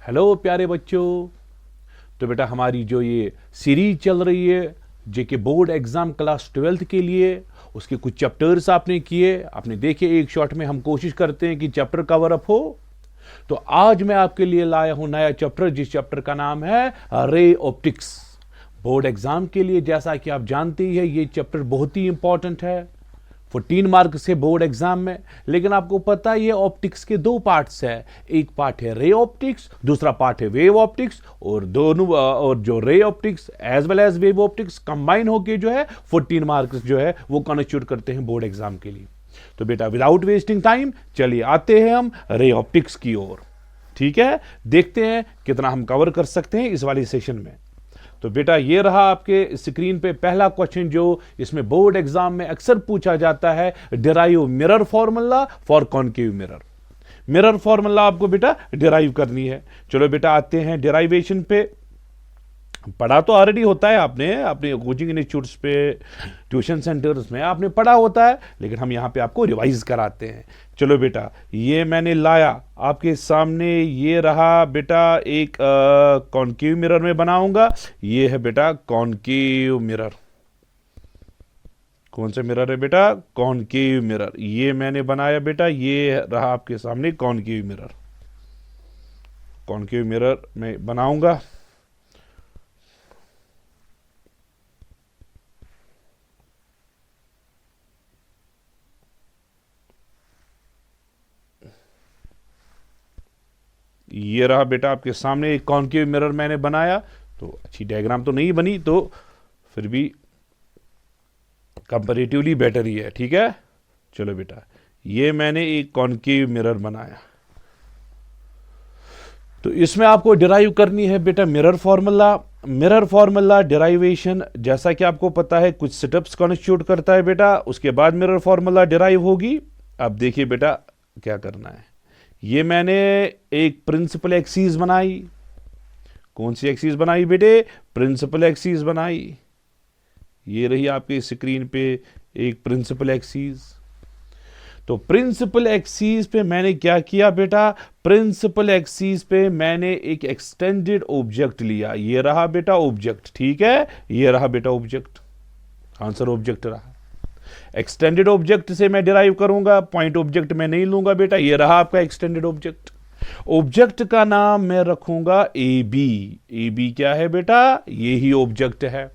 Hello प्यारे बच्चों। तो बेटा हमारी जो ये सीरीज चल रही है जेके बोर्ड एग्जाम क्लास 12th के लिए, उसके कुछ चैप्टर्स आपने किए, आपने देखे। एक शॉट में हम कोशिश करते हैं कि चैप्टर कवर अप हो। तो आज मैं आपके लिए लाया हूं नया चैप्टर, जिस चैप्टर का नाम है रे ऑप्टिक्स। बोर्ड एग्जाम के लिए जैसा कि आप जानते ही है, ये चैप्टर बहुत ही इंपॉर्टेंट है 14 मार्क से बोर्ड एग्जाम में। लेकिन आपको पता है ये ऑप्टिक्स के दो पार्ट्स है। एक पार्ट है रे ऑप्टिक्स, दूसरा पार्ट है वेव ऑप्टिक्स। और दोनों और जो ray optics as well as wave optics combine होके जो है 14 मार्क्स जो है वो कॉन्स्टिट्यूट करते हैं बोर्ड एग्जाम के लिए। तो बेटा विदाउट वेस्टिंग टाइम चलिए आते हैं हम रे ऑप्टिक्स की ओर। ठीक है, देखते हैं कितना हम कवर कर सकते हैं इस वाली सेशन में। तो बेटा ये रहा आपके स्क्रीन पे पहला क्वेश्चन जो इसमें बोर्ड एग्जाम में अक्सर पूछा जाता है, derive mirror formula for concave mirror. Mirror formula आपको बेटा डिराइव करनी है। चलो बेटा आते हैं डिराइवेशन पे। पढ़ा तो ऑलरेडी होता है आपने अपने कोचिंग इंस्टीट्यूट्स पे, ट्यूशन सेंटर्स में आपने पढ़ा होता है, लेकिन हम यहां पे आपको रिवाइज कराते हैं। चलो बेटा ये मैंने लाया आपके सामने, ये रहा बेटा एक कॉनकेव मिरर में बनाऊंगा। ये है बेटा कॉनकेव मिरर। कौन सा मिरर है बेटा? Concave mirror. ये मैंने बनाया बेटा, ये रहा आपके सामने कॉनकेव मिरर। कॉनकेव मिरर में बनाऊंगा। ये रहा बेटा आपके सामने एक कॉनकेव मिरर मैंने बनाया। तो अच्छी डायग्राम तो नहीं बनी, तो फिर भी कंपैरेटिवली बेटर ही है। ठीक है, चलो बेटा ये मैंने एक कॉनकेव मिरर बनाया। तो इसमें आपको डिराइव करनी है बेटा mirror formula. Mirror formula derivation जैसा कि आपको पता है कुछ स्टेप्स कॉन्स्टिट्यूट करता है बेटा, उसके बाद मिरर फॉर्मूला डिराइव होगी। अब देखिए बेटा क्या करना है। ये मैंने एक प्रिंसिपल एक्सिस बनाई। कौन सी एक्सिस बनाई बेटे? प्रिंसिपल एक्सिस बनाई। ये रही आपके स्क्रीन पे एक प्रिंसिपल एक्सिस। तो प्रिंसिपल एक्सिस पे मैंने क्या किया बेटा? प्रिंसिपल एक्सिस पे मैंने एक एक्सटेंडेड ऑब्जेक्ट लिया। ये रहा बेटा ऑब्जेक्ट। ठीक है, ये रहा बेटा ऑब्जेक्ट। आंसर ऑब्जेक्ट रहा। एक्सटेंडेड ऑब्जेक्ट से मैं डिराइव करूंगा, पॉइंट ऑब्जेक्ट में नहीं लूंगा बेटा। ये रहा आपका एक्सटेंडेड ऑब्जेक्ट। ऑब्जेक्ट का नाम मैं रखूंगा ए बी। ए बी क्या है बेटा? ये ही ऑब्जेक्ट है।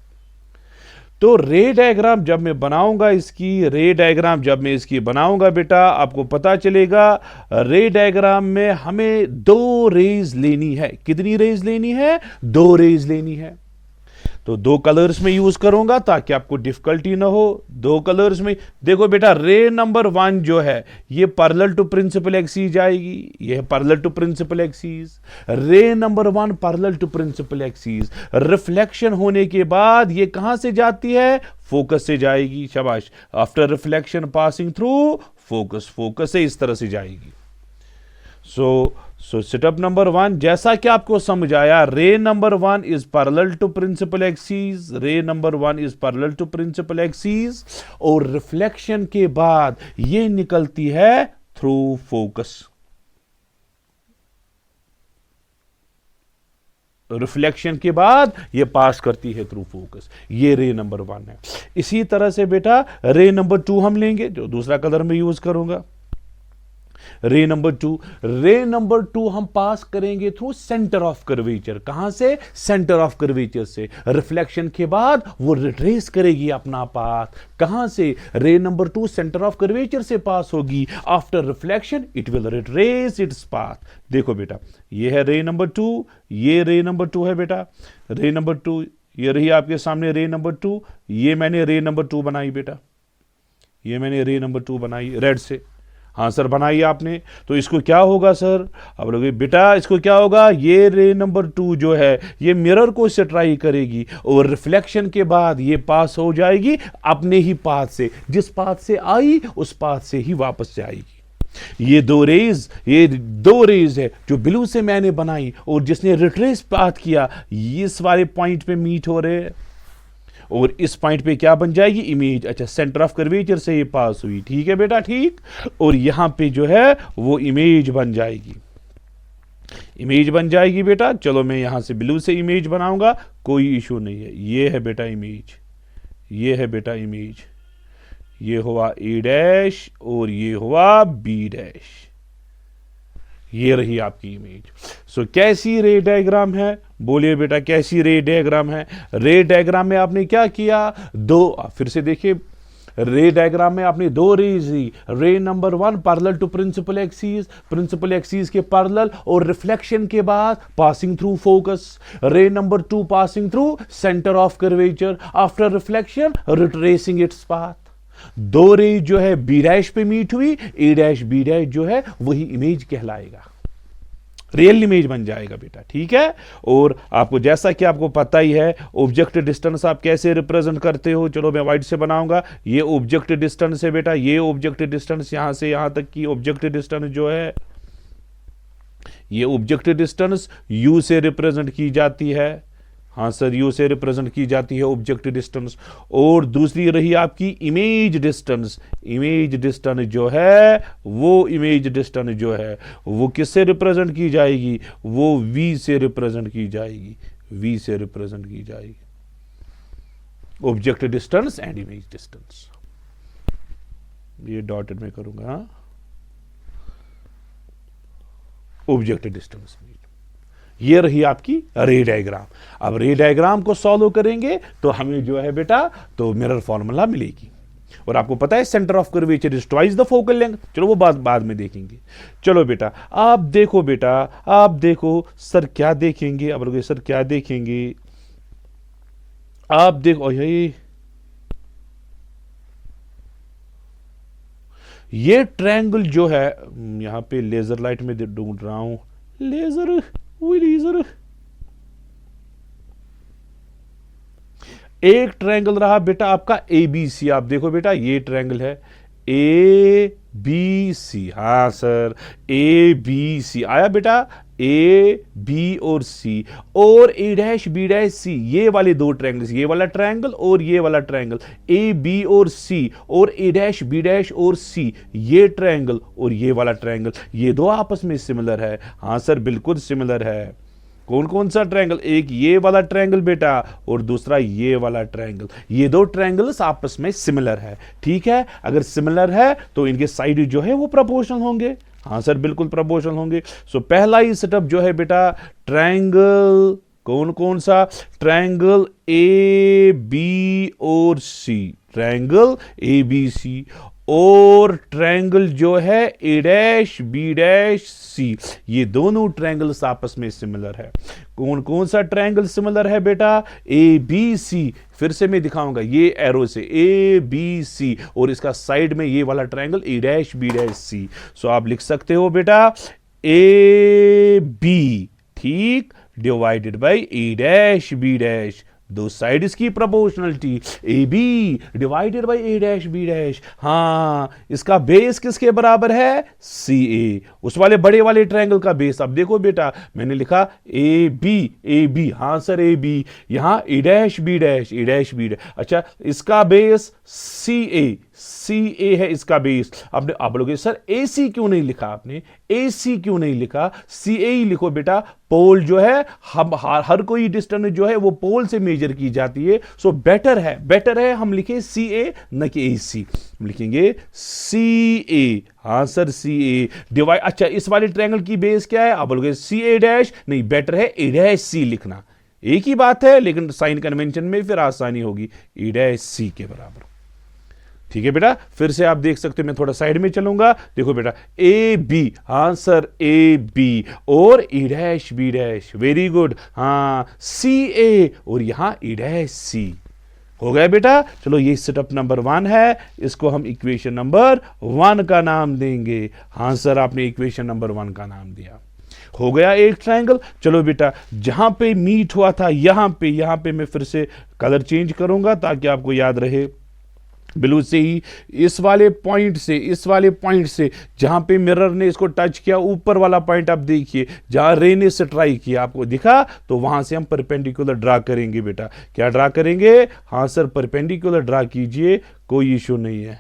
तो रे डायग्राम जब मैं बनाऊंगा इसकी, रे डायग्राम जब मैं इसकी बनाऊंगा बेटा, आपको पता चलेगा रे डायग्राम में हमें दो रेज लेनी है। कितनी रेज लेनी है? दो रेज लेनी है। तो दो कलर्स में यूज करूंगा ताकि आपको डिफिकल्टी ना हो। दो कलर्स में देखो बेटा, रे नंबर 1 जो है ये पैरेलल टू प्रिंसिपल एक्सिस जाएगी। ये है parallel to principal axis. Ray number 1 parallel to principal axis. Reflection होने के बाद ये कहां से जाती है? फोकस से जाएगी। शाबाश। After reflection passing through focus, focus से इस तरह से जाएगी। सो सेटअप नंबर 1 जैसा कि आपको समझ आया, ray number 1 is parallel to principal axis. Ray number 1 is parallel to principal axis. और रिफ्लेक्शन के बाद ये निकलती है थ्रू फोकस। रिफ्लेक्शन के बाद ये पास करती है थ्रू फोकस। ये रे नंबर 1 है। इसी तरह से बेटा रे नंबर 2 हम लेंगे, जो दूसरा कलर में यूज करूंगा। रे नंबर 2 हम पास करेंगे थ्रू सेंटर ऑफ कर्वेचर। कहां से? सेंटर ऑफ कर्वेचर से। रिफ्लेक्शन के बाद वो रिट्रेस करेगी अपना पाथ। कहां से? रे नंबर 2 सेंटर ऑफ कर्वेचर से पास होगी। After reflection it will retrace its path. देखो बेटा ये है रे नंबर 2, ये रे नंबर 2 है बेटा। रे नंबर 2 ये रही आपके सामने रे नंबर 2। ये मैंने रे नंबर 2 बनाई बेटा। ये मैंने रे नंबर 2 बनाई रेड से। हाँ सर बनाइए आपने। तो इसको क्या होगा सर? अब लोग बेटा इसको क्या होगा? ये रे नंबर 2 जो है ये मिरर को इससे ट्राई करेगी और रिफ्लेक्शन के बाद ये पास हो जाएगी अपने ही पाथ से। जिस पाथ से आई उस पाथ से ही वापस से आएगी। ये दो रेज है जो ब्लू से मैंने बनाई और जिसने रिट्रेस पाथ किया, इस वाले पॉइंट पे मीट हो रहे हैं और इस पॉइंट पे क्या बन जाएगी? इमेज। अच्छा, सेंटर ऑफ कर्वेचर से ये पास हुई। ठीक है बेटा, ठीक। और यहां पे जो है वो इमेज बन जाएगी। इमेज बन जाएगी बेटा। चलो मैं यहां से ब्लू से इमेज बनाऊंगा, कोई इशू नहीं है। ये है बेटा इमेज, ये है बेटा इमेज, ये हुआ ए डैश और ये हुआ बी डैश। ये रही आपकी इमेज। सो कैसी रे डायग्राम है, बोलिए बेटा कैसी रे डायग्राम है। रे डायग्राम में आपने क्या किया, दो, फिर से देखिए, रे डायग्राम में आपने दो रेज दी। Ray number 1 parallel to principal axis, principal axis के पैरेलल और रिफ्लेक्शन के बाद passing through focus. Ray number 2 passing through centre of curvature, after reflection retracing its path. दो रेज जो है बी डैश पे मीट हुई, ए डैश बी डैश जो है वही इमेज कहलाएगा, रियल इमेज बन जाएगा बेटा, ठीक है। और आपको जैसा कि आपको पता ही है ऑब्जेक्ट डिस्टेंस आप कैसे रिप्रेजेंट करते हो। चलो मैं व्हाइट से बनाऊंगा, ये ऑब्जेक्ट डिस्टेंस है बेटा, ये ऑब्जेक्ट डिस्टेंस यहां से यहां तक की ऑब्जेक्ट डिस्टेंस जो है, ये ऑब्जेक्ट डिस्टेंस यू से रिप्रेजेंट की जाती है। हाँ सर, यू से रिप्रेजेंट की जाती है ऑब्जेक्ट डिस्टेंस। और दूसरी रही आपकी इमेज डिस्टेंस। इमेज डिस्टेंस जो है वो इमेज डिस्टेंस जो है वो किससे रिप्रेजेंट की जाएगी, वो वी से रिप्रेजेंट की जाएगी, वी से रिप्रेजेंट की जाएगी। Object distance and image distance, ये डॉटेड में करूंगा, ऑब्जेक्ट डिस्टेंस। ये रही आपकी रे डायग्राम। अब रे डायग्राम को सॉल्व करेंगे तो हमें जो है बेटा तो मिरर फॉर्मूला मिलेगी। और आपको पता है centre of curvature is twice the focal length. चलो वो बात बाद में देखेंगे। चलो बेटा आप देखो, बेटा आप देखो, सर क्या देखेंगे, अब लोग सर क्या देखेंगे, आप देखो, ये ट्रायंगल जो है, यहां पे लेजर लाइट में ढूंढ रहा हूं, लेजर एक ट्रायंगल रहा बेटा आपका ए बी सी। आप देखो बेटा ये ट्रायंगल है ए बी सी, हाँ सर ए बी सी आया बेटा, ए बी और सी, और ए डैश बी डैश सी, ये वाले दो ट्रायंगल्स, ये वाला ट्रायंगल और ये वाला ट्रायंगल, ए बी और सी, और ए डैश बी डैश और सी, ये ट्रायंगल और ये वाला ट्रायंगल, ये दो आपस में सिमिलर है। हाँ सर बिल्कुल सिमिलर है। कौन कौन सा ट्रायंगल, एक ये वाला ट्रायंगल बेटा और दूसरा ये वाला ट्रायंगल, ये दो ट्रायंगल्स आपस में सिमिलर है, ठीक है। अगर सिमिलर है तो इनके साइड जो है वो प्रोपोर्शनल होंगे। हाँ सर बिल्कुल प्रोपोर्शनल होंगे। सो पहला ही सेटअप जो है बेटा ट्रायंगल, कौन कौन सा, ट्रायंगल ए बी और सी, ट्रायंगल ए बी सी, और ट्रायंगल जो है ए डैश बी डैश सी, ये दोनों ट्रायंगल्स आपस में सिमिलर है। कौन कौन सा ट्रायंगल सिमिलर है बेटा, ए बी सी, फिर से मैं दिखाऊंगा ये एरो से, ए बी सी, और इसका साइड में ये वाला triangle A dash B dash C. So आप लिख सकते हो बेटा ए बी, ठीक, divided by A dash B dash, दो साइड इसकी proportionality, A B divided by A dash B dash. हाँ इसका बेस किसके बराबर है, सी ए, उस वाले बड़े वाले ट्रायंगल का बेस। अब देखो बेटा मैंने लिखा ए बी, हाँ सर ए बी, यहां ए डैश बी डैश, ए डैश बी डैश, अच्छा इसका बेस सी ए है इसका बेस। आपने आप बोलोगे सर ए सी क्यों नहीं लिखा, आपने ए सी क्यों नहीं लिखा, सी ए ही लिखो बेटा। पोल जो है हम हर कोई डिस्टेंस जो है वो पोल से मेजर की जाती है। सो बेटर है हम लिखे सी ए न कि ए सी, हम लिखेंगे सी ए, हाँ सर सी ए डिवाइड। अच्छा इस वाले ट्रायंगल की बेस क्या है, आप बोलोगे सी ए डैश, नहीं बेटर है ए डैश सी लिखना। एक ही बात है लेकिन साइन कन्वेंशन में फिर आसानी होगी, ए डैश सी के बराबर, ठीक है बेटा। फिर से आप देख सकते हो, मैं थोड़ा साइड में चलूंगा, देखो बेटा ए बी, हाँ सर ए बी, और E dash B dash, very good, हाँ सी ए, और यहां ई डैश सी, हो गया बेटा। चलो ये सेटअप नंबर 1 है, इसको हम इक्वेशन नंबर 1 का नाम देंगे। हाँ सर आपने इक्वेशन नंबर 1 का नाम दिया, हो गया एक ट्रायंगल। चलो बेटा जहां पे मीट हुआ था यहां पे मैं फिर से कलर चेंज करूंगा ताकि आपको याद रहे। ब्लू से ही इस वाले पॉइंट से जहां पे मिरर ने इसको टच किया, ऊपर वाला पॉइंट आप देखिए जहां रे ने से ट्राई किया, आपको दिखा, तो वहां से हम परपेंडिकुलर ड्रा करेंगे बेटा। क्या ड्रा करेंगे, हाँ सर परपेंडिकुलर ड्रा कीजिए, कोई इशू नहीं है।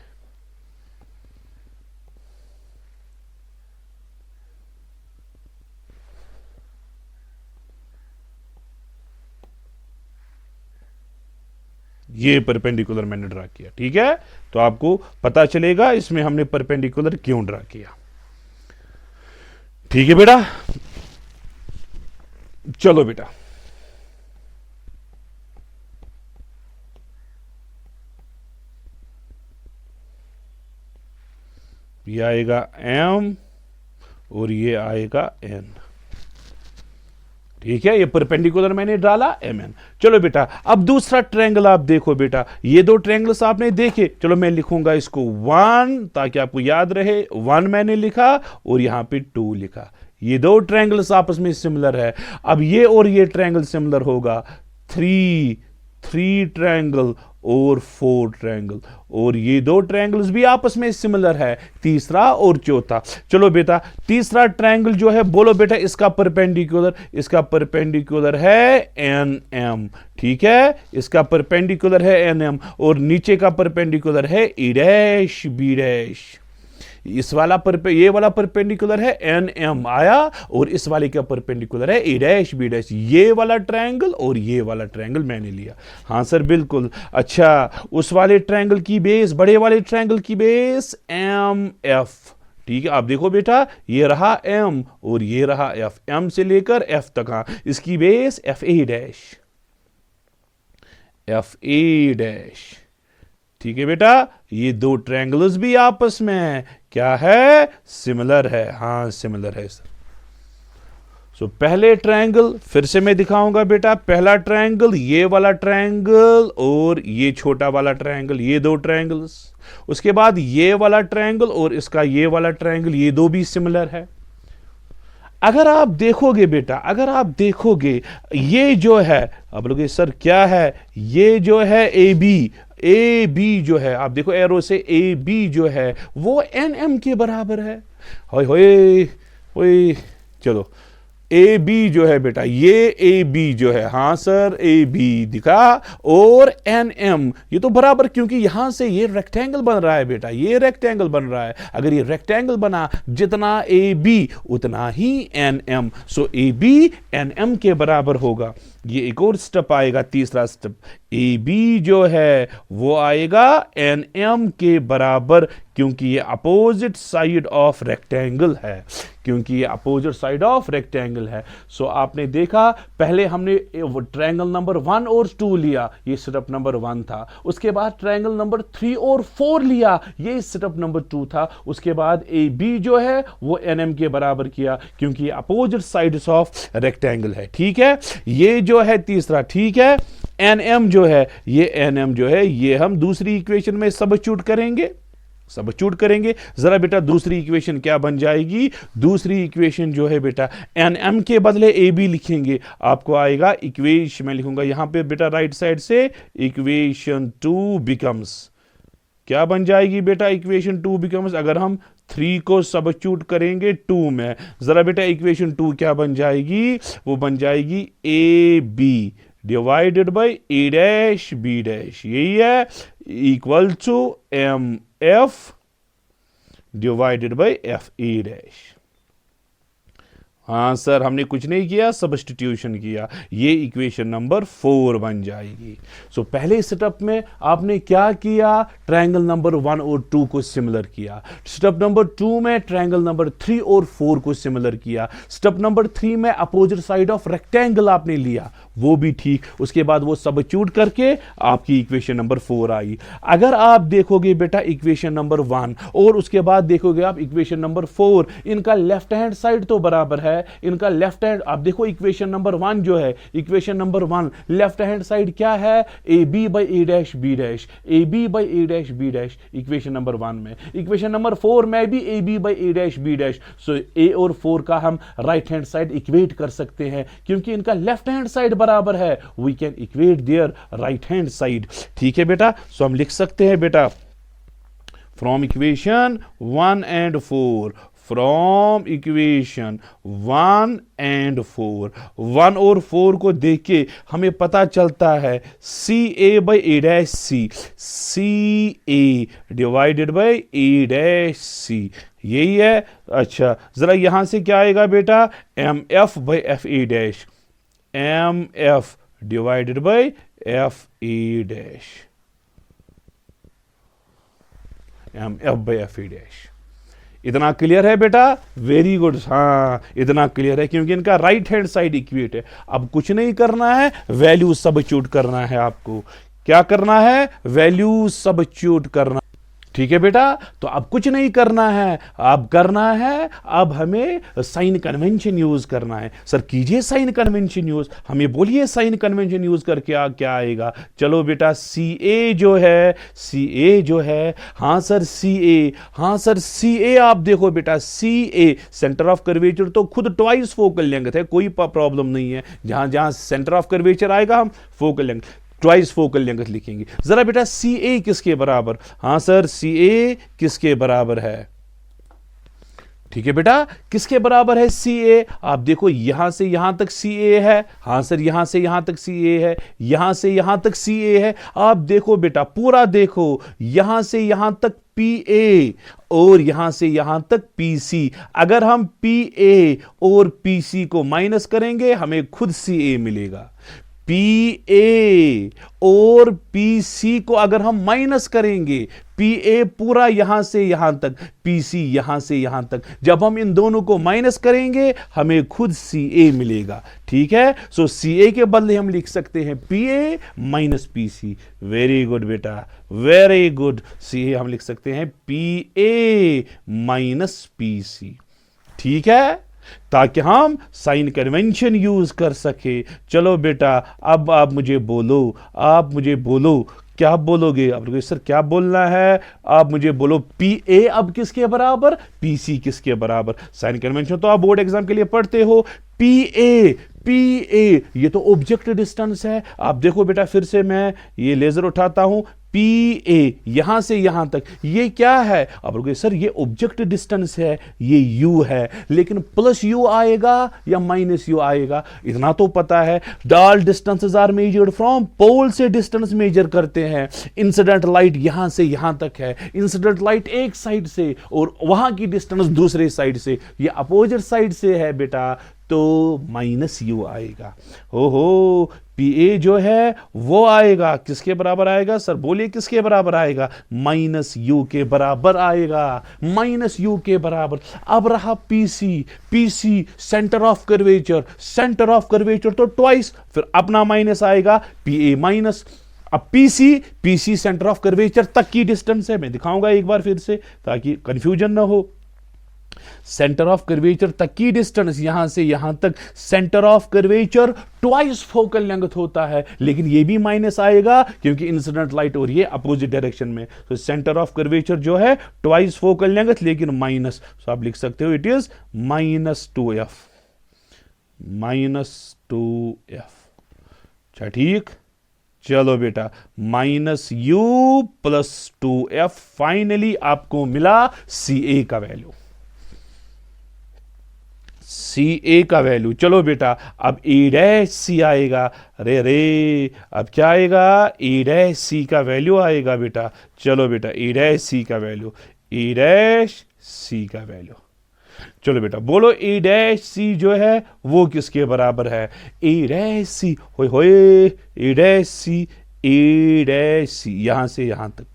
ये परपेंडिकुलर मैंने ड्रा किया, ठीक है। तो आपको पता चलेगा इसमें हमने परपेंडिकुलर क्यों ड्रा किया, ठीक है बेटा। चलो बेटा, ये आएगा m और ये आएगा n, ठीक है। ये परपेंडिकुलर मैंने डाला mn। चलो बेटा, अब दूसरा ट्रायंगल आप देखो बेटा, ये दो ट्रायंगल्स आपने देखे। चलो मैं लिखूंगा इसको 1 ताकि आपको याद रहे, 1 मैंने लिखा और यहां पे 2 लिखा। ये दो ट्रायंगल्स आपस में सिमिलर है। अब ये और ये ट्रायंगल सिमिलर होगा, 3 ट्रायंगल और 4 ट्रायंगल, और ये दो ट्रायंगल्स भी आपस में सिमिलर है, तीसरा और चौथा। चलो बेटा, तीसरा ट्रायंगल जो है, बोलो बेटा इसका परपेंडिकुलर है NM, ठीक है। इसका परपेंडिकुलर है NM और नीचे का परपेंडिकुलर है E डैश B डैश। इस वाला ये वाला परपेंडिकुलर है NM आया और इस वाले का परपेंडिकुलर है A डैश B डैश। ये वाला ट्रायंगल और ये वाला ट्रायंगल मैंने लिया। हाँ सर बिल्कुल। अच्छा, उस वाले ट्रायंगल की बेस, बड़े वाले ट्रायंगल की बेस MF, ठीक है। आप देखो बेटा, ये रहा M और ये रहा F, M से लेकर F तक, इसकी बेस FA डैश, ठीक है बेटा। ये दो ट्रायंगल्स भी आपस में क्या है, सिमिलर है। हाँ सिमिलर है सर। सो पहले ट्रायंगल फिर से मैं दिखाऊंगा बेटा, पहला ट्रायंगल ये वाला ट्रायंगल और ये छोटा वाला ट्रायंगल, ये दो ट्रायंगल्स। उसके बाद ये वाला ट्रायंगल और इसका ये वाला ट्रायंगल, ये दो भी सिमिलर है। अगर आप देखोगे बेटा, अगर आप देखोगे ये जो है, आप बोलोगे सर क्या है, ये जो है ए बी जो है, आप देखो एरो से ए बी जो है वो NM के बराबर है। होए होए होए, चलो ए बी जो है बेटा, ये ए बी जो है, हाँ सर ए बी दिखा, और NM ये तो बराबर, क्योंकि यहां से ये रेक्टेंगल बन रहा है बेटा, ये रेक्टेंगल बन रहा है। अगर ये रेक्टेंगल बना, जितना ए बी उतना ही NM, so A B NM के बराबर होगा। ये एक और स्टेप आएगा, तीसरा स्टेप, ए बी जो है वो आएगा NM के बराबर, क्योंकि ये अपोजिट साइड ऑफ रेक्टेंगल है, क्योंकि ये अपोजिट साइड ऑफ रेक्टेंगल है। सो आपने देखा, पहले हमने ट्रायंगल नंबर 1 और 2 लिया, ये स्टेप नंबर 1 था। उसके बाद ट्रायंगल नंबर 3 और 4 लिया, ये स्टेप नंबर 2 था। उसके बाद ए बी जो है वो NM के बराबर किया, क्योंकि ये अपोजिट साइड्स ऑफ रेक्टेंगल है, ठीक है। ये जो है तीसरा, ठीक है। NM जो है, ये NM जो है, ये हम दूसरी इक्वेशन में सबस्टिट्यूट करेंगे। जरा बेटा दूसरी इक्वेशन क्या बन जाएगी, दूसरी इक्वेशन जो है बेटा, NM के बदले AB लिखेंगे, आपको आएगा इक्वेशन, मैं लिखूंगा यहां पे बेटा राइट साइड से, इक्वेशन 2 बिकम्स, क्या बन जाएगी बेटा, इक्वेशन 2 बिकम्स, अगर हम 3 को सबस्टिट्यूट करेंगे 2 में, जरा बेटा इक्वेशन 2 क्या बन जाएगी, वो बन जाएगी AB divided by A dash B dash, यही है, equal to MF divided by FA dash. हाँ सर, हमने कुछ नहीं किया, सब्स्टिट्यूशन किया, ये इक्वेशन नंबर 4 बन जाएगी। सो पहले स्टेप में आपने क्या किया, ट्रायंगल नंबर 1 और 2 को सिमिलर किया। स्टेप नंबर 2 में ट्रायंगल नंबर 3 और 4 को सिमिलर किया। स्टेप नंबर 3 में अपोजिट साइड ऑफ रेक्टेंगल आपने लिया, वो भी ठीक। उसके बाद वो सबस्टिट्यूट करके आपकी इक्वेशन नंबर 4 आई। अगर आप देखोगे बेटा इक्वेशन नंबर 1 और उसके बाद देखोगे आप इक्वेशन नंबर 4, इनका लेफ्ट हैंड साइड तो बराबर है, इनका लेफ्ट हैंड, आप देखो इक्वेशन नंबर 1 जो है, equation number 1 left hand side क्या है, A B by A dash B dash, A B by A dash B dash equation number 1 में। इक्वेशन नंबर 4 में भी A B by A dash B dash. So A और 4 का हम right hand side equate कर सकते हैं, क्योंकि इनका लेफ्ट हैंड साइड बराबर है, we can equate their right hand side, ठीक है बेटा। सो हम लिख सकते हैं बेटा, from equation 1 and 4, from equation 1 and 4, 1 और 4 को देख के हमें पता चलता है C A by A dash C A divided by A dash C, यही है। अच्छा, जरा यहां से क्या आएगा बेटा, M F by F A dash, M F divided by F A dash, M F by F E dash. इतना क्लियर है बेटा? Very good. हाँ, इतना क्लियर है क्योंकि इनका राइट हैंड साइड इक्वेट है। अब कुछ नहीं करना है, वैल्यू सबस्टिट्यूट करना है आपको। क्या करना है? वैल्यू सबस्टिट्यूट करना। ठीक है बेटा, तो अब कुछ नहीं करना है, अब करना है, अब हमें साइन कन्वेंशन यूज करना है। सर कीजिए साइन कन्वेंशन यूज, हमें बोलिए साइन कन्वेंशन यूज करके क्या आएगा। चलो बेटा, सी ए जो है, सी ए जो है, हाँ सर सी ए, हाँ सर सी ए, आप देखो बेटा सी ए सेंटर ऑफ कर्वेचर तो खुद ट्वाइस फोकल लेंथ है, कोई प्रॉब्लम नहीं है। जहां जहां सेंटर ऑफ कर्वेचर आएगा हम focal length, twice focal length लिखेंगे। जरा बेटा सी ए किसके बराबर? हाँ सर सी ए किसके बराबर है? ठीक है बेटा, किसके बराबर है सी ए? आप देखो यहां से यहां तक सी ए है। हाँ सर यहां से यहां तक सी ए है, यहां से यहां तक सी ए है। आप देखो बेटा पूरा देखो, यहां से यहां तक पी ए और यहां से यहां तक पी सी। अगर हम पी ए और पी सी को माइनस करेंगे हमें खुद सी ए मिलेगा। पी ए और पी सी को अगर हम माइनस करेंगे, पी ए पूरा यहां से यहां तक, पी सी यहां से यहां तक, जब हम इन दोनों को माइनस करेंगे हमें खुद सी ए मिलेगा। ठीक है, सो सी ए के बदले हम लिख सकते हैं P A minus P C. Very good बेटा, वेरी गुड। सी ए हम लिख सकते हैं P A minus P C. ठीक है, ताकि हम साइन कन्वेंशन यूज कर सके। चलो बेटा, अब आप मुझे बोलो, आप मुझे बोलो, क्या बोलोगे? आप लोग सर क्या बोलना है? आप मुझे बोलो पी ए अब किसके बराबर, पी सी किसके बराबर? साइन कन्वेंशन तो आप बोर्ड एग्जाम के लिए पढ़ते हो। पी ए, पी ए ये तो ऑब्जेक्ट डिस्टेंस है। आप देखो बेटा, फिर से मैं ये लेजर उठाता हूं, पी ए यहां से यहां तक, ये क्या है? आप बोलोगे सर ये ऑब्जेक्ट डिस्टेंस है, ये यू है, लेकिन प्लस यू आएगा या माइनस यू आएगा? इतना तो पता है, all distances are measured from pole से डिस्टेंस मेजर करते हैं। इंसिडेंट लाइट यहां से यहां तक है, इंसिडेंट लाइट एक साइड से और वहां की डिस्टेंस दूसरे साइड से, ये अपोजिट साइड से है बेटा, तो माइनस यू आएगा। हो पी ए जो है वो आएगा किसके बराबर आएगा? सर बोलिए किसके बराबर आएगा? माइनस यू के बराबर आएगा, माइनस यू के बराबर। अब रहा P C, P C centre of curvature, centre of curvature तो ट्वाइस, फिर अपना माइनस आएगा पी ए माइनस। अब P C centre of curvature तक की डिस्टेंस है। मैं दिखाऊंगा एक बार फिर से ताकि कंफ्यूजन ना हो। सेंटर ऑफ कर्वेचर तक की डिस्टेंस यहां से यहां तक, centre of curvature twice focal length होता है, लेकिन ये भी माइनस आएगा क्योंकि इंसिडेंट लाइट और ये अपोजिट डायरेक्शन में। तो सेंटर ऑफ कर्वेचर जो है ट्वाइस फोकल लेंथ लेकिन माइनस, तो आप लिख सकते हो it is minus two F, minus two F. अच्छा ठीक, चलो बेटा minus you plus two F. Finally आपको मिला सी ए का वैल्यू, सी ए का वैल्यू। चलो बेटा अब ए डैश सी आएगा। अरे रे, अब क्या आएगा? ए डैश सी का वैल्यू आएगा बेटा। चलो बेटा ए डैश सी का वैल्यू, ए डैश सी का वैल्यू। चलो बेटा बोलो ए डैश सी जो है वो किसके बराबर है? ए डैश सी, होए होए, ए डैश सी, ए डैश सी यहां से यहां तक।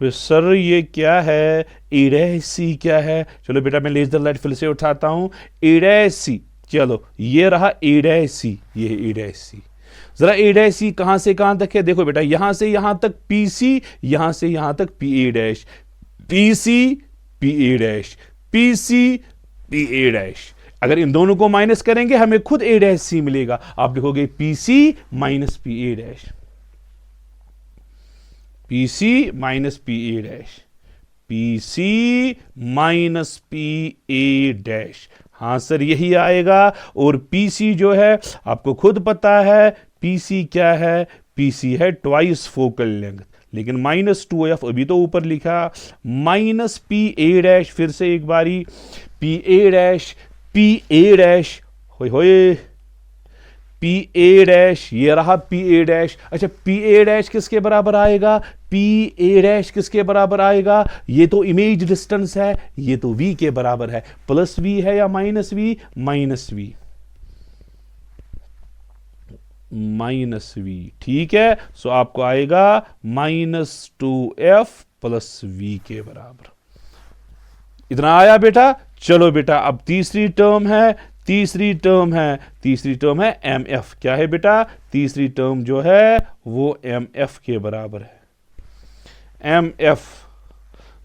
सर ये क्या है? ए डैश सी क्या है? चलो बेटा मैं लेजर लाइट फिर से उठाता हूं, ए डैश सी। चलो ये रहा ए डैश सी, ये है ए डैश सी। जरा ए डैश सी कहां से कहां तक है? देखो बेटा यहां से यहां तक पी सी, यहां से यहां तक P A dash, P C P A dash, P C P A dash. अगर इन दोनों को माइनस करेंगे हमें खुद ए डैश सी मिलेगा। आप लिखोगे P C minus P A dash, P C minus P A dash, P C minus P A dash. हाँ सर यही आएगा। और पी सी जो है आपको खुद पता है पी सी क्या है? पी सी है ट्वाइस फोकल लेंथ, लेकिन माइनस टू एफ अभी तो ऊपर लिखा, माइनस पी ए डैश। फिर से एक बारी P A dash, P A dash, होए होए, पी ए डैश, ये रहा पी ए डैश। अच्छा पी ए डैश किसके बराबर आएगा? पी ए डैश किसके बराबर आएगा? ये तो इमेज डिस्टेंस है, ये तो वी के बराबर है। प्लस वी है या minus V? Minus V, minus V. ठीक है, सो आपको आएगा minus two F plus V के बराबर। इतना आया बेटा। चलो बेटा अब तीसरी टर्म है एम एफ। क्या है बेटा? तीसरी टर्म जो है वो एम एफ के बराबर है। एम एफ,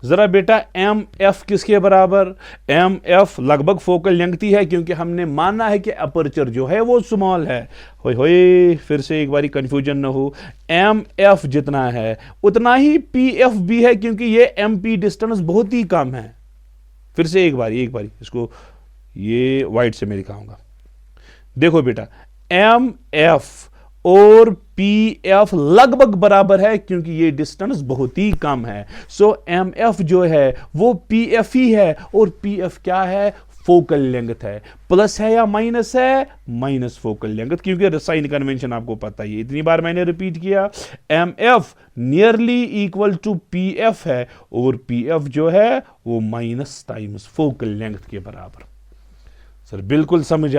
जरा बेटा एम एफ किसके बराबर? एम एफ लगभग फोकल लेंथ ही है, क्योंकि हमने माना है कि अपर्चर जो है वो स्मॉल है। होए फिर से एक बारी कंफ्यूजन ना हो। एम एफ जितना है उतना ही पी एफ भी है, क्योंकि ये एम पी डिस्टेंस बहुत ही कम है। फिर से एक बारी इसको ये वाइट से मैं दिखाऊंगा। देखो बेटा एम एफ और पी एफ लगभग बराबर है, क्योंकि ये डिस्टेंस बहुत ही कम है। सो एम एफ जो है वो पी एफ ही है, और पी एफ क्या है? फोकल लेंथ है। प्लस है या माइनस है? माइनस फोकल लेंथ, क्योंकि साइन कन्वेंशन आपको पता ही है, इतनी बार मैंने रिपीट किया। M F nearly equal to P F है, और पी एफ जो है वो माइनस टाइम्स फोकल लेंथ के बराबर। सर बिल्कुल समझ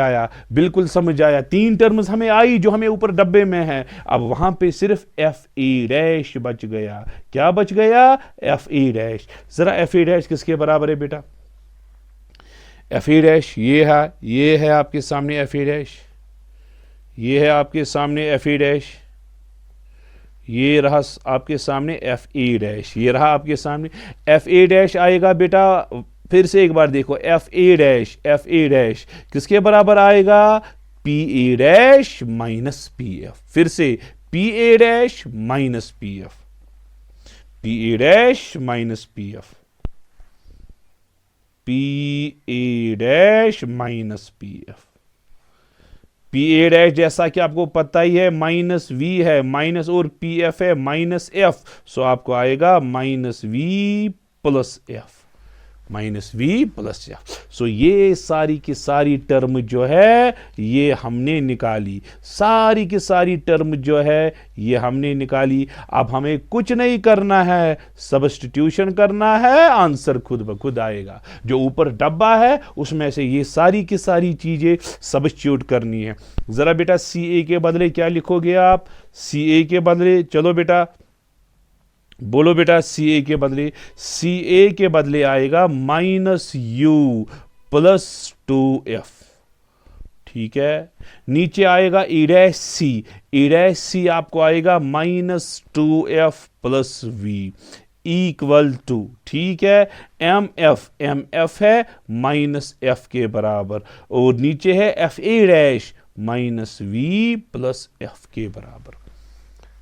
आया। तीन टर्म्स हमें आई जो हमें ऊपर डब्बे में है। अब वहां पे सिर्फ एफ ए डैश बच गया। क्या बच गया? F A dash. जरा एफ ए डैश किसके बराबर है बेटा? एफ ए डैश ये है आपके सामने एफ ए डैश, ये है आपके सामने एफ ए डैश, ये रहा आपके सामने एफ ए डैश, ये रहा आपके सामने एफ ए डैश आएगा बेटा। फिर से एक बार देखो एफ ए डैश किसके बराबर आएगा? P A dash minus P F. फिर से P A dash minus P F, P A dash minus P F, P A dash minus P F. P A dash जैसा कि आपको पता ही है माइनस वी है, माइनस और पी एफ है माइनस एफ, सो आपको आएगा minus V plus F, minus V plus F. So ये सारी की सारी टर्म जो है ये हमने निकाली, सारी की सारी टर्म जो है ये हमने निकाली। अब हमें कुछ नहीं करना है, सब्स्टिट्यूशन करना है, आंसर खुद ब खुद आएगा। जो ऊपर डब्बा है उसमें से ये सारी की सारी चीजें सब्स्टिट्यूट करनी है। जरा बेटा सी ए के बदले क्या लिखोगे आप? सी ए के बदले, चलो बेटा बोलो बेटा, सी ए के बदले आएगा माइनस यू प्लस 2f। ठीक है, नीचे आएगा ई डैश सी आपको आएगा minus 2f plus V equal to, ठीक है, एम एफ है माइनस एफ के बराबर, और नीचे है F A dash minus V plus F के बराबर।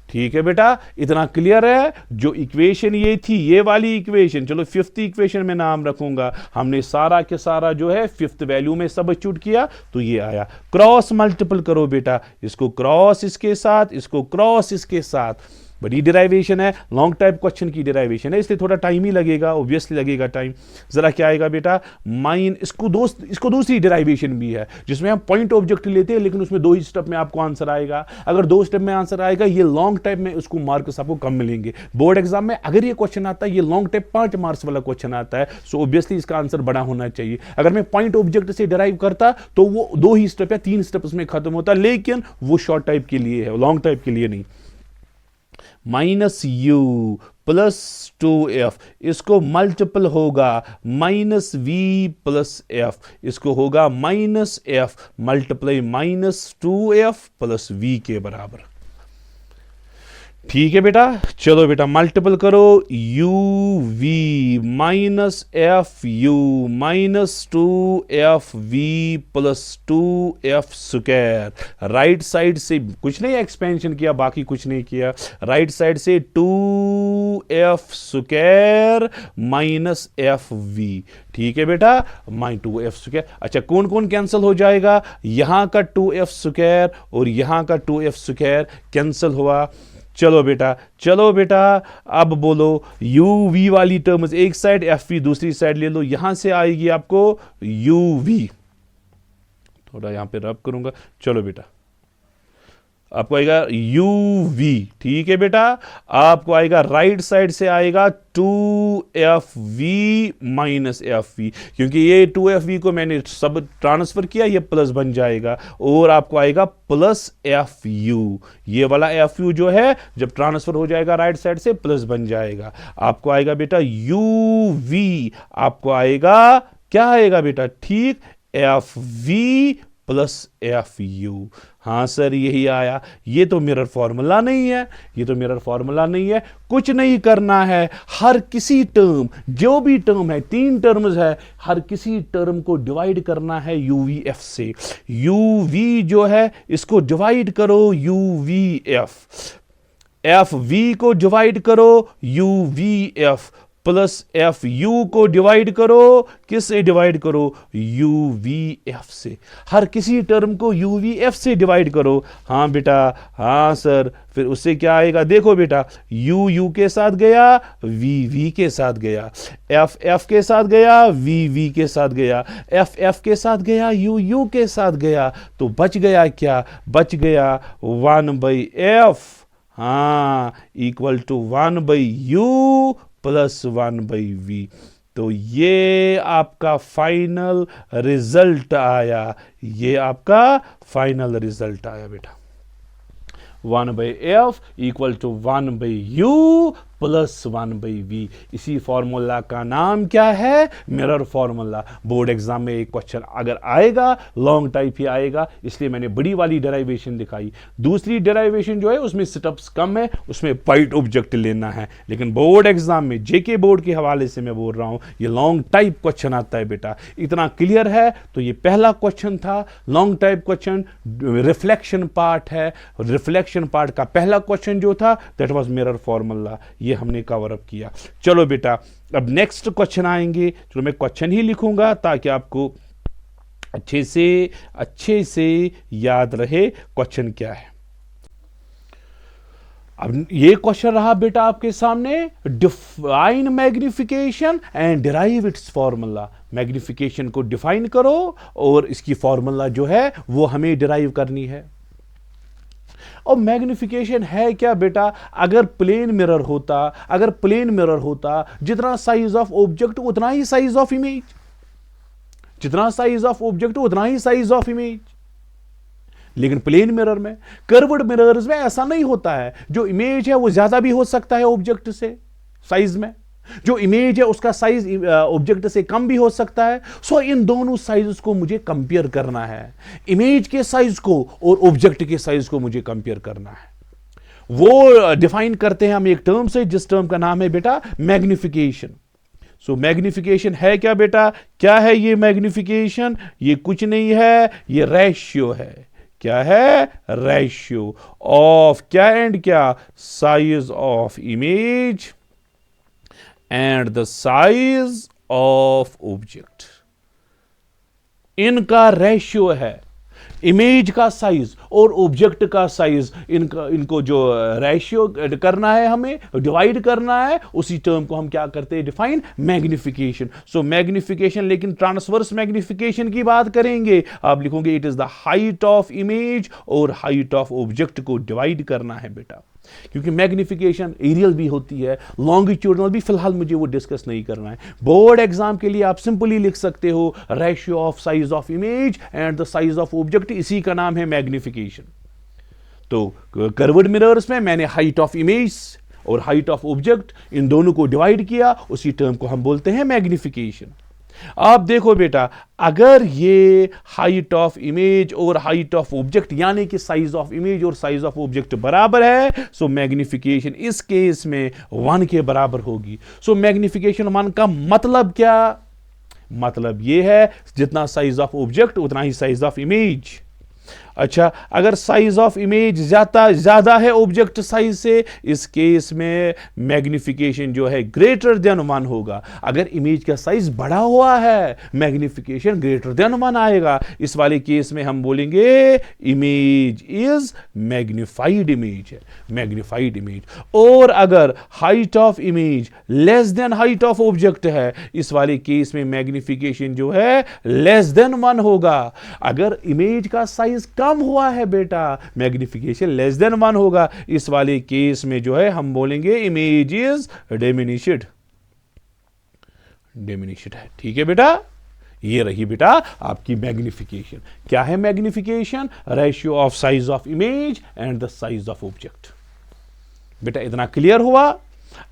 ठीक है बेटा, इतना क्लियर है? जो इक्वेशन ये थी, ये वाली इक्वेशन, चलो फिफ्थ इक्वेशन में नाम रखूंगा, हमने सारा के सारा जो है फिफ्थ वैल्यू में सब्स्टिट्यूट किया तो ये आया। क्रॉस मल्टीपल करो बेटा, इसको क्रॉस इसके साथ, इसको क्रॉस इसके साथ। बड़ी डिराइवेशन है, लॉन्ग टाइप क्वेश्चन की डिराइवेशन है, इसलिए थोड़ा टाइम ही लगेगा, ऑब्वियसली लगेगा टाइम। जरा क्या आएगा बेटा? इसको दूसरी डिराइवेशन भी है जिसमें हम पॉइंट ऑब्जेक्ट लेते हैं, लेकिन उसमें 2 ही स्टेप में आपको आंसर आएगा। अगर 2 स्टेप में आंसर आएगा, ये लॉन्ग टाइप में उसको मार्क्स आपको कम मिलेंगे। बोर्ड एग्जाम में अगर ये क्वेश्चन आता है, ये लॉन्ग टाइप 5 मार्क्स वाला क्वेश्चन आता है, सो ऑब्वियसली इसका आंसर बड़ा होना चाहिए। अगर मैं पॉइंट ऑब्जेक्ट से डिराइव करता तो वो 2 ही स्टेप या 3 स्टेप उसमें खत्म होता, लेकिन वो शॉर्ट टाइप के लिए है, लॉन्ग टाइप के लिए नहीं। माइनस यू प्लस 2f, इसको मल्टीपल होगा माइनस वी प्लस एफ, इसको होगा minus F multiply minus 2f plus V के बराबर। ठीक है बेटा, चलो बेटा मल्टीपल करो, U V minus F U minus 2f V plus 2f square. Right side से कुछ नहीं एक्सपेंशन किया, बाकी कुछ नहीं किया, राइट साइड से 2f square minus F we. ठीक है बेटा, माइन 2f स्क्वायर। अच्छा कौन कौन कैंसिल हो जाएगा? यहां का 2f स्क्वायर और यहां का 2f स्क्वायर कैंसिल हुआ। चलो बेटा अब बोलो, यू वी वाली टर्म्स एक साइड, एफ वी दूसरी साइड ले लो, यहां से आएगी आपको यू वी। थोड़ा यहां पे रब करूंगा। चलो बेटा आपको आएगा UV, ठीक है बेटा। आपको आएगा राइट साइड से आएगा 2FV माइनस FV, क्योंकि ये 2FV को मैंने सब ट्रांसफर किया, ये प्लस बन जाएगा, और आपको आएगा प्लस FU। ये वाला FU जो है जब ट्रांसफर हो जाएगा राइट साइड से प्लस बन जाएगा। आपको आएगा बेटा UV, आपको आएगा क्या आएगा बेटा, ठीक, FV प्लस FU। हाँ सर यही आया। ये तो मिरर फॉर्मूला नहीं है, ये तो मिरर फॉर्मूला नहीं है। कुछ नहीं करना है, हर किसी टर्म, जो भी टर्म है, 3 टर्म्स है, हर किसी टर्म को डिवाइड करना है UVF से। UV जो है इसको डिवाइड करो UVF, FV को डिवाइड करो UVF, प्लस FU को डिवाइड करो, किससे डिवाइड करो, UVF से। हर किसी टर्म को UVF से डिवाइड करो। हाँ बेटा, हाँ सर, फिर उससे क्या आएगा, देखो बेटा, U के साथ गया, V के साथ गया, F के साथ गया, V के साथ गया, F के साथ गया, U के साथ गया, तो बच गया क्या, बच गया 1/F, हाँ, equal to 1/U plus 1/V। तो ये आपका फाइनल रिजल्ट आया, ये आपका फाइनल रिजल्ट आया बेटा, 1/F equal to 1/U plus 1/V। इसी फॉर्मूला का नाम क्या है, मिरर फॉर्मूला। बोर्ड एग्जाम में एक क्वेश्चन अगर आएगा, लॉन्ग टाइप ही आएगा, इसलिए मैंने बड़ी वाली डेराइवेशन दिखाई। दूसरी डेराइवेशन जो है उसमें स्टेप्स कम है, उसमें पाइट ऑब्जेक्ट लेना है, लेकिन बोर्ड एग्जाम में जेके बोर्ड के हवाले से मैं बोल रहा हूं, ये लॉन्ग टाइप क्वेश्चन आता है बेटा। इतना क्लियर है तो ये पहला क्वेश्चन था, long type question, reflection part है। रिफ्लेक्शन पार्ट का पहला क्वेश्चन जो था दैट वाज मिरर फॉर्मूला, ये हमने कवर अप किया। चलो बेटा, अब नेक्स्ट क्वेश्चन आएंगे। चलो मैं क्वेश्चन ही लिखूंगा ताकि आपको अच्छे से याद रहे क्वेश्चन क्या है। अब ये क्वेश्चन रहा बेटा आपके सामने, define magnification and derive it's formula. Magnification को डिफाइन करो और इसकी फॉर्मूला जो है वो हमें डिराइव करनी है। और मैग्निफिकेशन है क्या बेटा, अगर प्लेन मिरर होता, जितना साइज ऑफ ऑब्जेक्ट उतना ही साइज ऑफ इमेज, जितना साइज ऑफ ऑब्जेक्ट उतना ही साइज ऑफ इमेज। लेकिन प्लेन मिरर में, कर्व्ड मिरर्स में ऐसा नहीं होता है। जो इमेज है वो ज्यादा भी हो सकता है ऑब्जेक्ट से साइज में, जो इमेज है उसका साइज ऑब्जेक्ट से कम भी हो सकता है। सो इन दोनों साइज को मुझे कंपेयर करना है, इमेज के साइज को और ऑब्जेक्ट के साइज को मुझे कंपेयर करना है। वो डिफाइन करते हैं हम एक टर्म से, जिस टर्म का नाम है बेटा मैग्निफिकेशन। सो मैग्निफिकेशन है क्या बेटा, क्या है ये मैग्निफिकेशन, ये कुछ नहीं है, ये रेशियो है। क्या है, रेशियो ऑफ क्या एंड क्या, size of image and the size of object। इनका रेशियो है, इमेज का साइज और ऑब्जेक्ट का साइज, इनको जो रेशियो करना है, हमें डिवाइड करना है, उसी टर्म को हम क्या करते हैं, डिफाइन मैग्निफिकेशन। सो मैग्निफिकेशन, लेकिन ट्रांसवर्स मैग्निफिकेशन की बात करेंगे, आप लिखोगे it is the height of image और हाइट ऑफ ऑब्जेक्ट को डिवाइड करना है बेटा। क्योंकि मैग्निफिकेशन एरियल भी होती है, लॉन्गिट्यूडनल भी, फिलहाल मुझे वो डिस्कस नहीं करना है। बोर्ड एग्जाम के लिए आप सिंपली लिख सकते हो ratio of size of image and the size of object, इसी का नाम है मैग्निफिकेशन। तो कर्व्ड मिरर्स में मैंने हाइट ऑफ इमेज और हाइट ऑफ ऑब्जेक्ट, इन दोनों को डिवाइड किया, उसी टर्म को हम बोलते हैं मैग्निफिकेशन। आप देखो बेटा, अगर ये हाइट ऑफ इमेज और हाइट ऑफ ऑब्जेक्ट यानी कि साइज ऑफ इमेज और साइज ऑफ ऑब्जेक्ट बराबर है, सो मैग्निफिकेशन इस केस में 1 के बराबर होगी। सो मैग्निफिकेशन 1 का मतलब क्या, मतलब ये है जितना साइज ऑफ ऑब्जेक्ट उतना ही साइज ऑफ इमेज। अच्छा, अगर साइज ऑफ इमेज ज्यादा है ऑब्जेक्ट साइज से, इस केस में मैग्निफिकेशन जो है ग्रेटर देन 1 होगा। अगर इमेज का साइज बड़ा हुआ है, मैग्निफिकेशन ग्रेटर देन 1 आएगा। इस वाले केस में हम बोलेंगे इमेज इज मैग्निफाइड इमेज है, मैग्निफाइड इमेज। और अगर height of image less than height of object है, इस वाले केस में मैग्निफिकेशन जो है लेस देन 1 होगा। अगर इमेज का साइज कम कम हुआ है बेटा, मैग्निफिकेशन लेस देन 1 होगा। इस वाले केस में जो है हम बोलेंगे इमेज इज डिमिनिश्ड है। ठीक है बेटा, ये रही बेटा आपकी मैग्निफिकेशन। क्या है magnification? Ratio of size of image and the size of object. बेटा इतना क्लियर हुआ।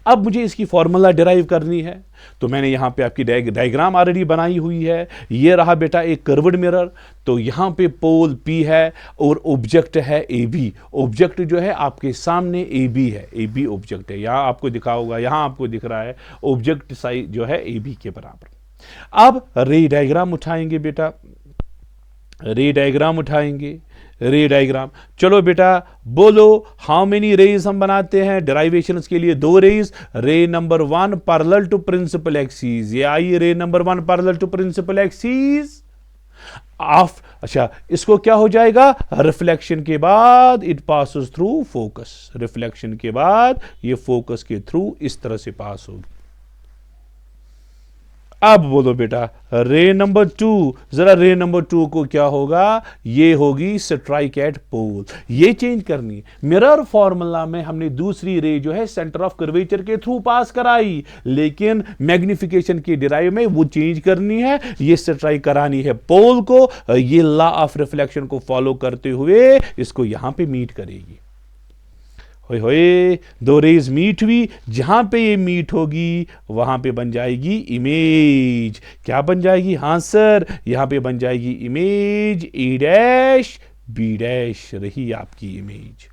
अब मुझे इसकी फॉर्मूला डिराइव करनी है, तो मैंने यहां पे आपकी डायग्राम ऑलरेडी बनाई हुई है। ये रहा बेटा एक कर्व्ड मिरर, तो यहां पे पोल P है और ऑब्जेक्ट है AB। ऑब्जेक्ट जो है आपके सामने AB है, AB ऑब्जेक्ट है। यहां आपको दिखा होगा, यहां आपको दिख रहा है ऑब्जेक्ट साइज जो है AB के बराबर। अब रे डायग्राम उठाएंगे बेटा, रे डायग्राम उठाएंगे, रे डायग्राम। चलो बेटा बोलो हाउ मेनी रेज हम बनाते हैं डेराइवेशन के लिए? 2 rays. Ray number 1 parallel to principal axis, ये आई ray number 1 parallel to principal axis. अच्छा इसको क्या हो जाएगा? रिफ्लेक्शन के बाद it passes through focus, reflection के बाद ये फोकस के थ्रू इस तरह से पास होगी। अब बोलो बेटा रे नंबर 2, जरा रे नंबर 2 को क्या होगा? ये होगी स्ट्राइक एट पोल। ये चेंज करनी है। मिरर फॉर्मूला में हमने दूसरी रे जो है सेंटर ऑफ कर्वेचर के थ्रू पास कराई, लेकिन मैग्निफिकेशन की डिराइव में वो चेंज करनी है, ये स्ट्राइक करानी है पोल को। ये लॉ ऑफ रिफ्लेक्शन को फॉलो करते हुए इसको यहां पे मीट करेगी। होए होए, 2 रेज मीट हुई, जहां पे ये मीट होगी वहां पे बन जाएगी इमेज। क्या बन जाएगी? हाँ सर, यहां पे बन जाएगी image A dash B dash, रही आपकी इमेज।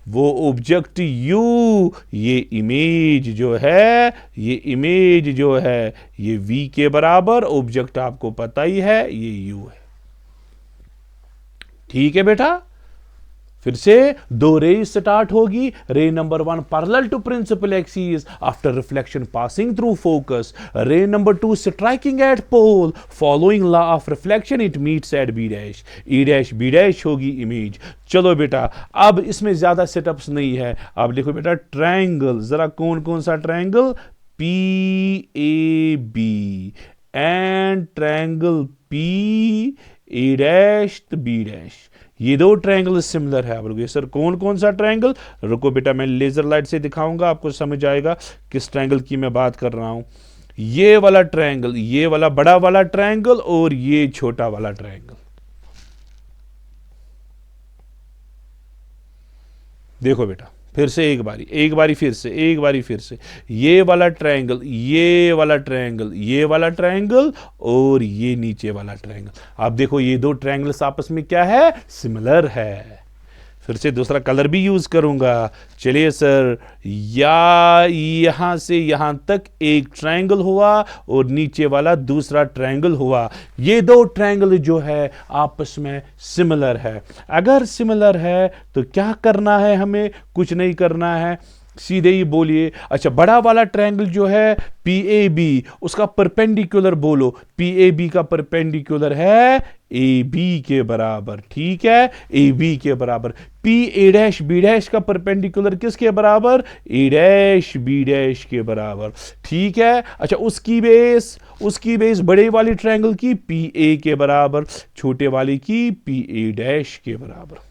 वो ऑब्जेक्ट U, ये इमेज जो है, ये इमेज जो है ये V के बराबर, ऑब्जेक्ट आपको पता ही है ये U है। ठीक है बेटा, फिर से 2 रेज स्टार्ट होगी। Ray number 1 parallel to principal axis after reflection passing through focus. Ray number 2 striking at pole, following law of reflection it meets at B dash, E dash B dash होगी image. चलो बेटा अब इसमें ज्यादा setups नहीं है। अब देखो बेटा ट्रायंगल, जरा कौन कौन सा triangle? PAB and triangle PA dash B dash, ये 2 ट्रायंगल सिमिलर है। आप लोग सर कौन कौन सा ट्रायंगल? रुको बेटा मैं लेजर लाइट से दिखाऊंगा, आपको समझ आएगा किस ट्रायंगल की मैं बात कर रहा हूं। ये वाला ट्रायंगल, ये वाला बड़ा वाला ट्रायंगल और ये छोटा वाला ट्रायंगल। देखो बेटा फिर से एक बारी फिर से ये वाला ट्रायंगल, ये वाला ट्रायंगल, ये वाला ट्रायंगल और ये नीचे वाला ट्रायंगल। आप देखो ये 2 ट्रायंगल्स आपस में क्या है? सिमिलर है। फिर से दूसरा कलर भी यूज करूंगा। चलिए सर, यहां से यहां तक एक ट्रायंगल हुआ और नीचे वाला दूसरा ट्रायंगल हुआ। ये 2 ट्रायंगल जो है आपस में सिमिलर है। अगर सिमिलर है तो क्या करना है हमें? कुछ नहीं करना है, सीधे ही बोलिए। अच्छा बड़ा वाला ट्रायंगल जो है PAB, उसका परपेंडिकुलर बोलो। PAB का परपेंडिकुलर है AB के बराबर। ठीक है, AB के बराबर। PA डैश B डैश का परपेंडिकुलर किसके बराबर? A डैश B डैश के बराबर। ठीक है, अच्छा उसकी बेस बड़े वाली ट्रायंगल की PA के बराबर, छोटे वाले की PA डैश के बराबर।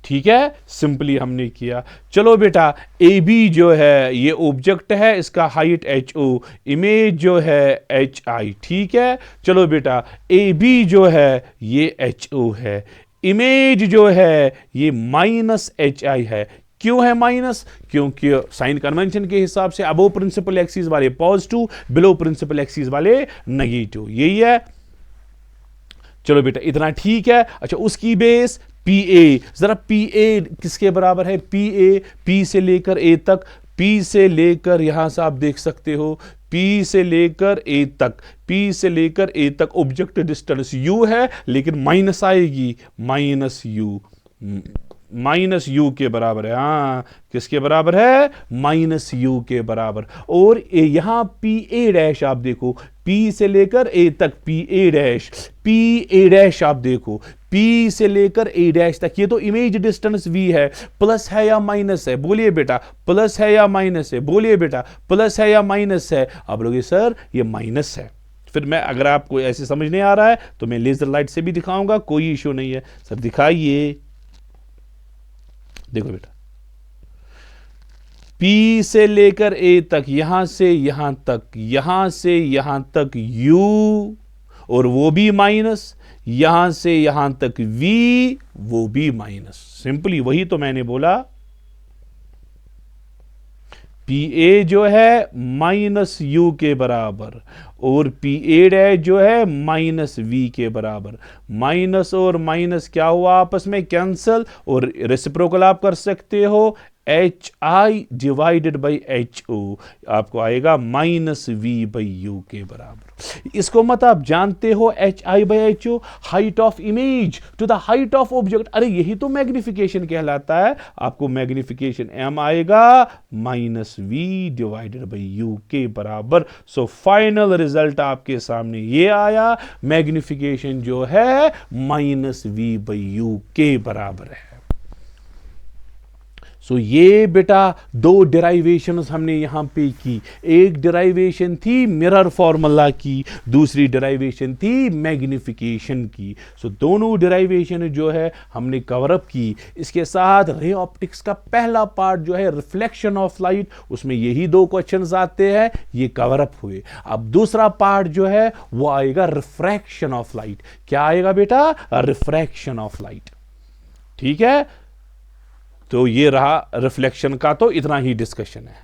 ठीक है, सिंपली हमने किया। चलो बेटा AB जो है ये ऑब्जेक्ट है, इसका हाइट HO, इमेज जो है HI। ठीक है, चलो बेटा AB जो है ये HO है, इमेज जो है ये -HI है। क्यों है माइनस? क्योंकि साइन कन्वेंशन के हिसाब से अबो प्रिंसिपल एक्सिस वाले पॉजिटिव, बिलो प्रिंसिपल एक्सिस वाले नेगेटिव, यही है। चलो बेटा इतना ठीक है। अच्छा उसकी बेस PA, जरा PA किसके बराबर है? P से लेकर A तक, P से लेकर यहां से आप देख सकते हो P से लेकर A तक ऑब्जेक्ट डिस्टेंस U है, लेकिन माइनस आएगी, माइनस U के बराबर है। हाँ किसके बराबर है? -U के बराबर। और यहां PA डैश आप देखो, P से लेकर A तक PA डैश आप देखो, P से लेकर A डैश तक, ये तो इमेज डिस्टेंस V है। प्लस है या माइनस है? बोलिए बेटा प्लस है या माइनस है? बोलिए बेटा प्लस है या माइनस है? आप लोग सर ये माइनस है। फिर मैं, अगर आपको ऐसे समझ नहीं आ रहा है तो मैं लेजर लाइट से भी दिखाऊंगा, कोई इशू नहीं है। सर दिखाइए, देखो बेटा, P से लेकर A तक, यहां से यहां तक, यहां से यहां तक U, और वो भी माइनस, यहां से यहां तक V, वो भी माइनस। सिंपली वही तो मैंने बोला, PA जो है माइनस U के बराबर, और PA' जो है माइनस V के बराबर। माइनस और माइनस क्या हुआ, आपस में कैंसल, और रेसिप्रोकल आप कर सकते हो HI डिवाइडेड बाई HO, आपको आएगा माइनस V बाई U के बराबर। इसको मत आप जानते हो, HI by HO, height of image to the height of object. अरे यही तो मैग्निफिकेशन कहलाता है। आपको मैग्निफिकेशन M आएगा minus V divided by U के बराबर। सो फाइनल रिजल्ट आपके सामने ये आया, मैग्निफिकेशन जो है माइनस V बाई U के बराबर है। सो ये बेटा दो डिराइवेशंस हमने यहां पे की। एक डिराइवेशन थी मिरर फॉर्मूला की, दूसरी डिराइवेशन थी मैग्निफिकेशन की। सो दोनों डिराइवेशन जो है हमने कवर अप की। इसके साथ रे ऑप्टिक्स का पहला पार्ट जो है रिफ्लेक्शन ऑफ लाइट, उसमें यही दो क्वेश्चंस आते हैं, ये कवर अप हुए। अब दूसरा पार्ट जो है वो आएगा रिफ्रैक्शन ऑफ लाइट। क्या आएगा बेटा, रिफ्रैक्शन ऑफ लाइट। ठीक है, तो ये रहा रिफ्लेक्शन का, तो इतना ही डिस्कशन है।